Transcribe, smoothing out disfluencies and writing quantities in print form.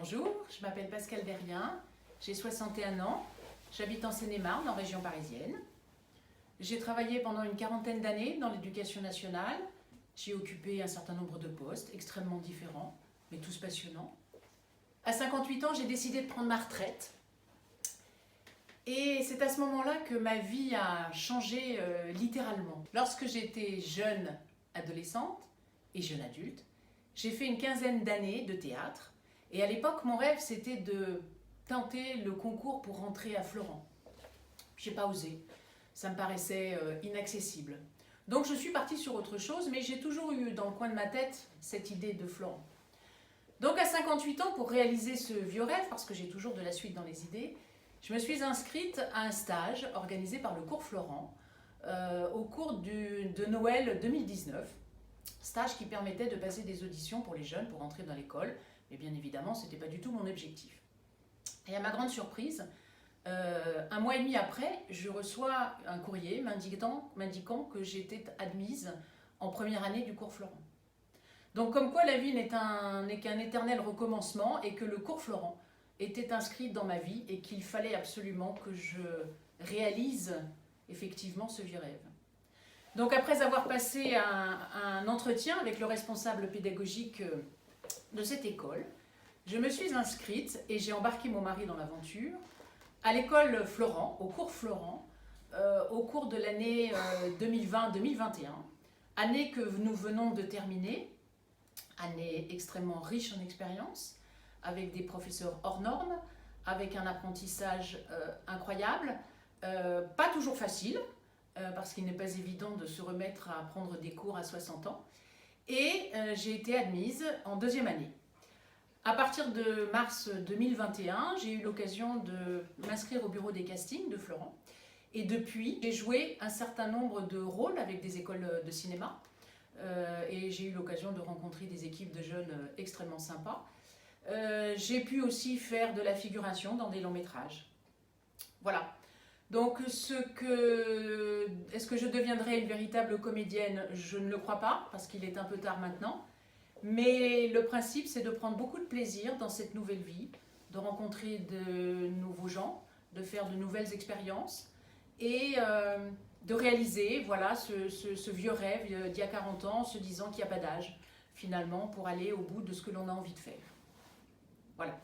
Bonjour, je m'appelle Pascale Derrien, j'ai 61 ans, j'habite en Seine-et-Marne, en région parisienne. J'ai travaillé pendant une quarantaine d'années dans l'éducation nationale. J'ai occupé un certain nombre de postes extrêmement différents, mais tous passionnants. À 58 ans, j'ai décidé de prendre ma retraite. Et c'est à ce moment-là que ma vie a changé littéralement. Lorsque j'étais jeune adolescente et jeune adulte, j'ai fait une quinzaine d'années de théâtre. Et à l'époque, mon rêve, c'était de tenter le concours pour rentrer à Florent. J'ai pas osé. Ça me paraissait inaccessible. Donc je suis partie sur autre chose, mais j'ai toujours eu dans le coin de ma tête cette idée de Florent. Donc à 58 ans, pour réaliser ce vieux rêve, parce que j'ai toujours de la suite dans les idées, je me suis inscrite à un stage organisé par le cours Florent au cours de Noël 2019. Stage qui permettait de passer des auditions pour les jeunes pour entrer dans l'école. Mais bien évidemment, ce n'était pas du tout mon objectif. Et à ma grande surprise, un mois et demi après, je reçois un courrier m'indiquant que j'étais admise en première année du cours Florent. Donc comme quoi la vie n'est qu'un éternel recommencement et que le cours Florent était inscrit dans ma vie et qu'il fallait absolument que je réalise effectivement ce vieux rêve. Donc après avoir passé un entretien avec le responsable pédagogique de cette école, je me suis inscrite et j'ai embarqué mon mari dans l'aventure à l'école Florent, au cours Florent, au cours de l'année 2020-2021, année que nous venons de terminer, année extrêmement riche en expérience, avec des professeurs hors normes, avec un apprentissage incroyable, pas toujours facile, parce qu'il n'est pas évident de se remettre à prendre des cours à 60 ans. Et j'ai été admise en deuxième année. À partir de mars 2021, j'ai eu l'occasion de m'inscrire au bureau des castings de Florent. Et depuis, j'ai joué un certain nombre de rôles avec des écoles de cinéma. Et j'ai eu l'occasion de rencontrer des équipes de jeunes extrêmement sympas. J'ai pu aussi faire de la figuration dans des longs métrages. Voilà. Donc, est-ce que je deviendrai une véritable comédienne? Je ne le crois pas, parce qu'il est un peu tard maintenant. Mais le principe, c'est de prendre beaucoup de plaisir dans cette nouvelle vie, de rencontrer de nouveaux gens, de faire de nouvelles expériences et de réaliser voilà, ce vieux rêve d'il y a 40 ans, en se disant qu'il n'y a pas d'âge, finalement, pour aller au bout de ce que l'on a envie de faire. Voilà.